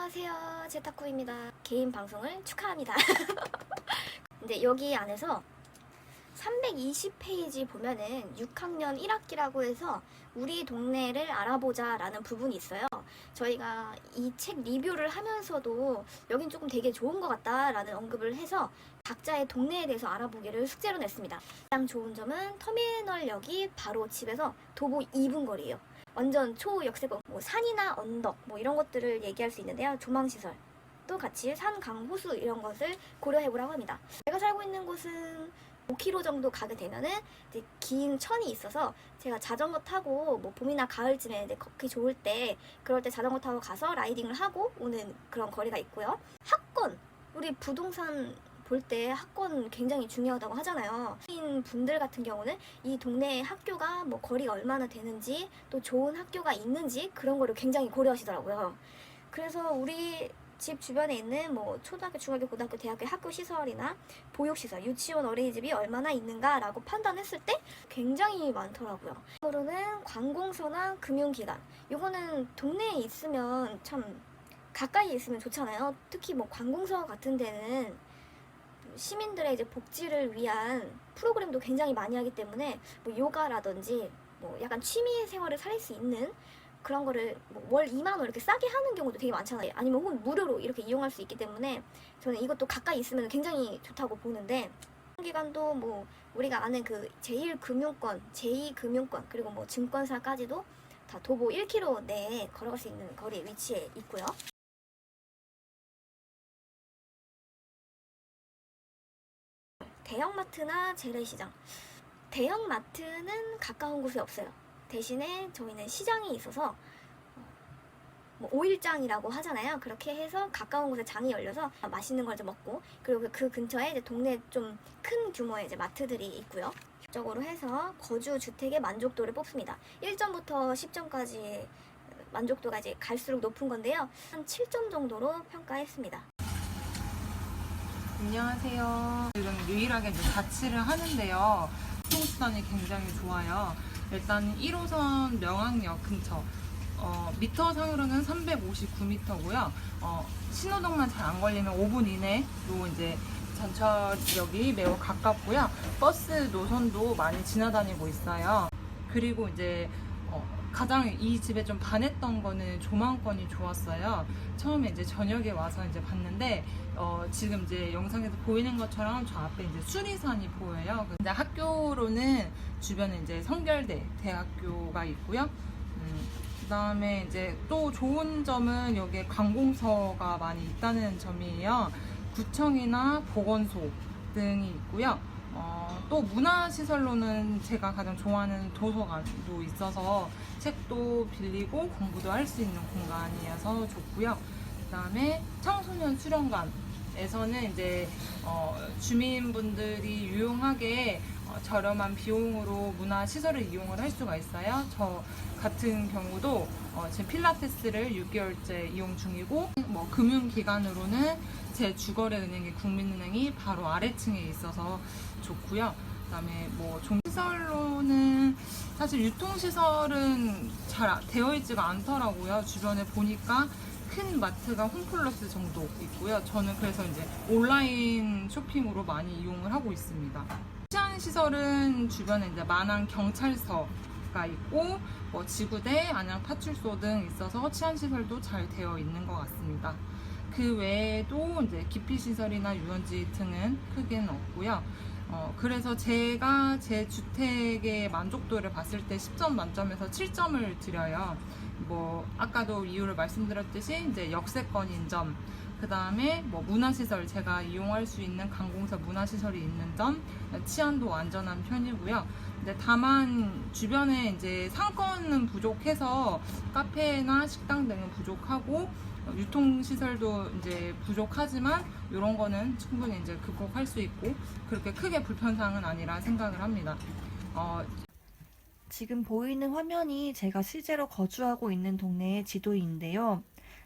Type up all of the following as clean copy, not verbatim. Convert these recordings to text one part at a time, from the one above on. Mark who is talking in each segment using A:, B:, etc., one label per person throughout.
A: 안녕하세요, 제타쿠입니다. 개인 방송을 축하합니다. 근데 여기 안에서 320페이지 보면은 6학년 1학기라고 해서 우리 동네를 알아보자 라는 부분이 있어요. 저희가 이 책 리뷰를 하면서도 여긴 조금 되게 좋은 것 같다 라는 언급을 해서 각자의 동네에 대해서 알아보기를 숙제로 냈습니다. 가장 좋은 점은 터미널역이 바로 집에서 도보 2분 거리예요. 완전 초역세권, 뭐 산이나 언덕 뭐 이런 것들을 얘기할 수 있는데요. 조망시설 또 같이 산, 강, 호수 이런 것을 고려해보라고 합니다. 제가 살고 있는 곳은 5km 정도 가게 되면은 이제 긴 천이 있어서 제가 자전거 타고 뭐 봄이나 가을쯤에 이제 걷기 좋을 때 그럴 때 자전거 타고 가서 라이딩을 하고 오는 그런 거리가 있고요. 학권, 우리 부동산 볼 때 학권 굉장히 중요하다고 하잖아요. 분들 같은 경우는 이 동네의 학교가 뭐 거리가 얼마나 되는지 또 좋은 학교가 있는지 그런 거를 굉장히 고려하시더라고요. 그래서 우리 집 주변에 있는 뭐 초등학교, 중학교, 고등학교, 대학교 학교 시설이나 보육시설, 유치원, 어린이집이 얼마나 있는가라고 판단했을 때 굉장히 많더라고요. 으로는 관공서나 금융기관, 요거는 동네에 있으면 참 가까이 있으면 좋잖아요. 특히 뭐 관공서 같은 데는 시민들의 이제 복지를 위한 프로그램도 굉장히 많이 하기 때문에 뭐 요가라든지 뭐 약간 취미 생활을 살릴 수 있는 그런 거를 뭐월 2만 원 이렇게 싸게 하는 경우도 되게 많잖아요. 아니면 혹은 무료로 이렇게 이용할 수 있기 때문에 저는 이것도 가까이 있으면 굉장히 좋다고 보는데, 기관도 뭐 우리가 아는 그 제1금융권, 제2금융권 그리고 뭐 증권사까지도 다 도보 1km 내에 걸어갈 수 있는 거리에 위치해 있고요. 대형마트나 재래시장, 대형마트는 가까운 곳에 없어요. 대신에 저희는 시장이 있어서 뭐 5일장이라고 하잖아요. 그렇게 해서 가까운 곳에 장이 열려서 맛있는 걸 좀 먹고, 그리고 그 근처에 이제 동네 좀 큰 규모의 이제 마트들이 있고요. 적으로 해서 거주 주택의 만족도를 뽑습니다. 1점부터 10점까지 만족도가 이제 갈수록 높은 건데요. 한 7점 정도로 평가했습니다.
B: 안녕하세요. 지금 유일하게 이제 자취를 하는데요. 교통수단이 굉장히 좋아요. 일단 1호선 명학역 근처. 미터상으로는 359m고요. 신호등만 잘 안 걸리면 5분 이내로 이제 전철역이 매우 가깝고요. 버스 노선도 많이 지나다니고 있어요. 그리고 이제 가장 이 집에 좀 반했던 거는 조망권이 좋았어요. 처음에 이제 저녁에 와서 이제 봤는데 지금 이제 영상에서 보이는 것처럼 저 앞에 이제 수리산이 보여요. 근데 학교로는 주변에 이제 성결대 대학교가 있고요. 그다음에 이제 또 좋은 점은 여기에 관공서가 많이 있다는 점이에요. 구청이나 보건소 등이 있고요. 또 문화시설로는 제가 가장 좋아하는 도서관도 있어서 책도 빌리고 공부도 할 수 있는 공간이어서 좋고요. 그다음에 청소년 수련관에서는 이제 주민분들이 유용하게 저렴한 비용으로 문화시설을 이용을 할 수가 있어요. 저 같은 경우도 지금 필라테스를 6개월째 이용 중이고, 뭐 금융기관으로는 제 주거래 은행의 국민은행이 바로 아래층에 있어서 좋고요. 그다음에 뭐 종시설로는 사실 유통시설은 잘 되어 있지가 않더라고요. 주변에 보니까 큰 마트가 홈플러스 정도 있고요. 저는 그래서 이제 온라인 쇼핑으로 많이 이용을 하고 있습니다. 치안시설은 주변에 이제 만안 경찰서가 있고 뭐 지구대, 안양 파출소 등 있어서 치안시설도 잘 되어 있는 것 같습니다. 그 외에도 이제 기피시설이나 유원지 등은 크게는 없고요. 그래서 제가 제 주택의 만족도를 봤을 때 10점 만점에서 7점을 드려요. 뭐 아까도 이유를 말씀드렸듯이 이제 역세권인 점, 그 다음에 뭐 문화시설, 제가 이용할 수 있는 관공서 문화시설이 있는 점, 치안도 안전한 편이고요. 근데 다만 주변에 이제 상권은 부족해서 카페나 식당 등은 부족하고 유통시설도 이제 부족하지만 이런 거는 충분히 이제 극복할 수 있고 그렇게 크게 불편사항은 아니라 생각을 합니다.
C: 지금 보이는 화면이 제가 실제로 거주하고 있는 동네의 지도인데요.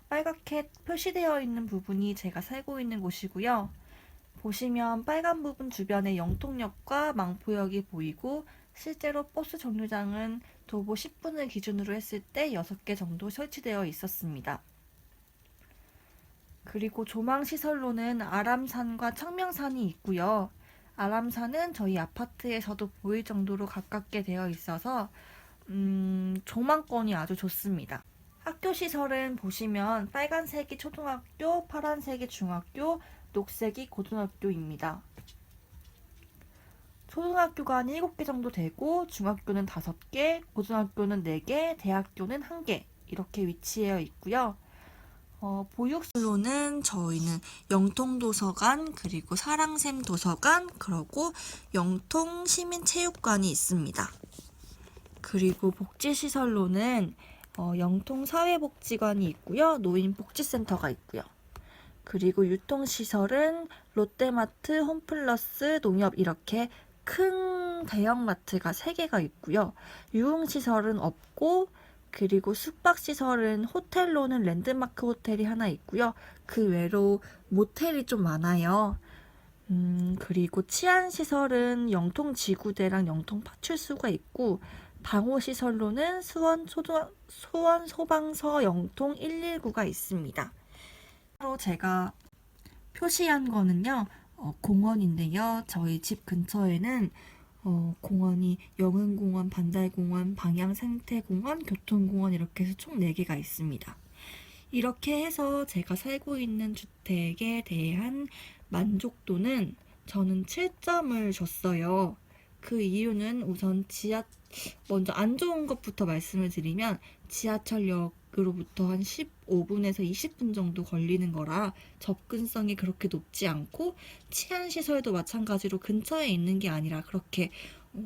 C: 빨갛게 표시되어 있는 부분이 제가 살고 있는 곳이고요. 보시면 빨간 부분 주변에 영통역과 망포역이 보이고, 실제로 버스 정류장은 도보 10분을 기준으로 했을 때 6개 정도 설치되어 있었습니다. 그리고 조망시설로는 아람산과 청명산이 있고요. 아람산은 저희 아파트에서도 보일 정도로 가깝게 되어 있어서 조망권이 아주 좋습니다. 학교 시설은 보시면 빨간색이 초등학교, 파란색이 중학교, 녹색이 고등학교입니다. 초등학교가 한 7개 정도 되고 중학교는 5개, 고등학교는 4개, 대학교는 1개 이렇게 위치해 있고요. 보육실로는 저희는 영통도서관, 그리고 사랑샘 도서관, 그리고 영통시민체육관이 있습니다. 그리고 복지시설로는 영통사회복지관이 있고요. 노인복지센터가 있고요. 그리고 유통시설은 롯데마트, 홈플러스, 농협 이렇게 큰 대형마트가 3개가 있고요. 유흥시설은 없고, 그리고 숙박시설은 호텔로는 랜드마크 호텔이 하나 있고요. 그 외로 모텔이 좀 많아요. 그리고 치안시설은 영통지구대랑 영통파출소가 있고, 방호시설로는 수원 소방서 영통 119가 있습니다. 바로 제가 표시한 거는요, 공원인데요. 저희 집 근처에는 공원이 영흥공원, 반달공원, 방향생태공원, 교통공원 이렇게 해서 총 4개가 있습니다. 이렇게 해서 제가 살고 있는 주택에 대한 만족도는 저는 7점을 줬어요. 그 이유는 우선 먼저 안 좋은 것부터 말씀을 드리면 지하철역으로부터 한 15분에서 20분 정도 걸리는 거라 접근성이 그렇게 높지 않고 치안시설도 마찬가지로 근처에 있는 게 아니라 그렇게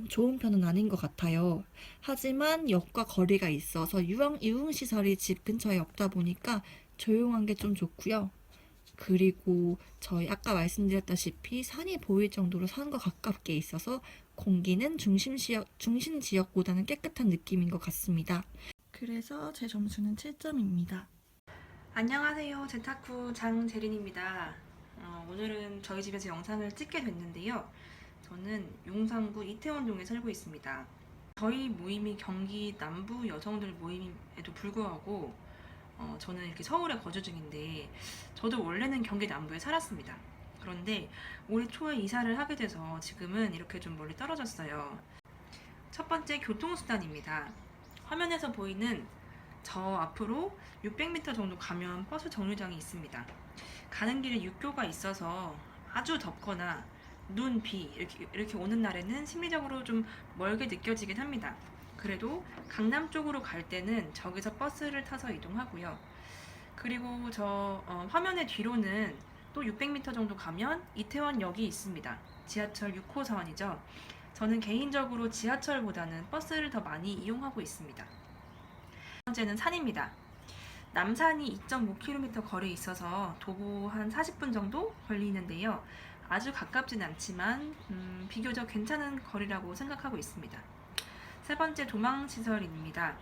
C: 좋은 편은 아닌 것 같아요. 하지만 역과 거리가 있어서 유흥시설이 집 근처에 없다 보니까 조용한 게 좀 좋고요. 그리고 저희 아까 말씀드렸다시피 산이 보일 정도로 산과 가깝게 있어서 공기는 중심 지역보다는 깨끗한 느낌인 것 같습니다. 그래서 제 점수는 7점입니다.
D: 안녕하세요. 젠타쿠 장재린입니다. 오늘은 저희 집에서 영상을 찍게 됐는데요. 저는 용산구 이태원동에 살고 있습니다. 저희 모임이 경기 남부 여성들 모임에도 불구하고 저는 이렇게 서울에 거주 중인데 저도 원래는 경기 남부에 살았습니다. 그런데 올해 초에 이사를 하게 돼서 지금은 이렇게 좀 멀리 떨어졌어요. 첫 번째 교통수단입니다. 화면에서 보이는 저 앞으로 600m 정도 가면 버스 정류장이 있습니다. 가는 길에 육교가 있어서 아주 덥거나 눈, 비 이렇게 오는 날에는 심리적으로 좀 멀게 느껴지긴 합니다. 그래도 강남 쪽으로 갈 때는 저기서 버스를 타서 이동하고요. 그리고 저 화면의 뒤로는 또 600m 정도 가면 이태원역이 있습니다. 지하철 6호선이죠. 저는 개인적으로 지하철보다는 버스를 더 많이 이용하고 있습니다. 두 번째는 산입니다. 남산이 2.5km 거리에 있어서 도보 한 40분 정도 걸리는데요. 아주 가깝진 않지만 비교적 괜찮은 거리라고 생각하고 있습니다. 세 번째 조망시설입니다.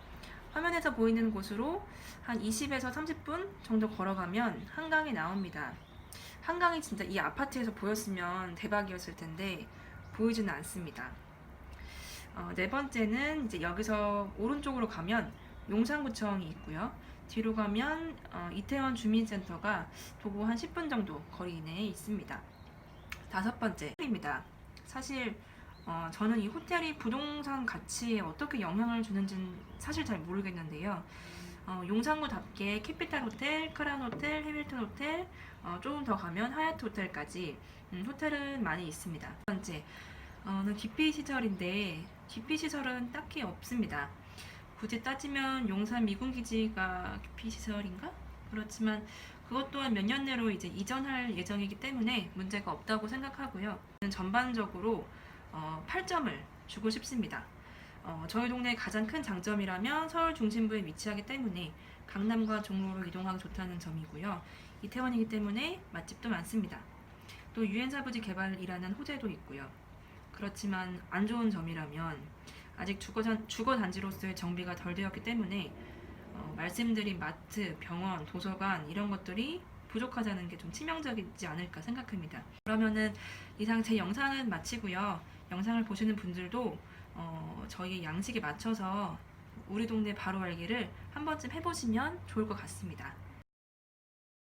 D: 화면에서 보이는 곳으로 한 20에서 30분 정도 걸어가면 한강이 나옵니다. 한강이 진짜 이 아파트에서 보였으면 대박이었을 텐데 보이지는 않습니다. 네 번째는 이제 여기서 오른쪽으로 가면 용산구청이 있고요. 뒤로 가면 이태원 주민센터가 도보 한 10분 정도 거리 내에 있습니다. 다섯 번째입니다. 사실 저는 이 호텔이 부동산 가치에 어떻게 영향을 주는지는 사실 잘 모르겠는데요. 용산구답게 캐피탈호텔, 크라운호텔, 해밀턴 호텔, 조금 더 가면 하얏트 호텔까지 호텔은 많이 있습니다. 두 번째, 기피시설인데 기피시설은 딱히 없습니다. 굳이 따지면 용산 미군기지가 기피시설인가? 그렇지만 그것 또한 몇 년 내로 이제 이전할 예정이기 때문에 문제가 없다고 생각하고요. 전반적으로 8점을 주고 싶습니다. 저희 동네의 가장 큰 장점이라면 서울 중심부에 위치하기 때문에 강남과 종로로 이동하기 좋다는 점이고요. 이태원이기 때문에 맛집도 많습니다. 또 유엔사부지 개발이라는 호재도 있고요. 그렇지만 안 좋은 점이라면 아직 주거단지로서의 정비가 덜 되었기 때문에 말씀드린 마트, 병원, 도서관 이런 것들이 부족하다는 게 좀 치명적이지 않을까 생각합니다. 그러면은 이상 제 영상은 마치고요. 영상을 보시는 분들도 저희 양식에 맞춰서 우리 동네 바로 알기를 한 번쯤 해보시면 좋을 것 같습니다.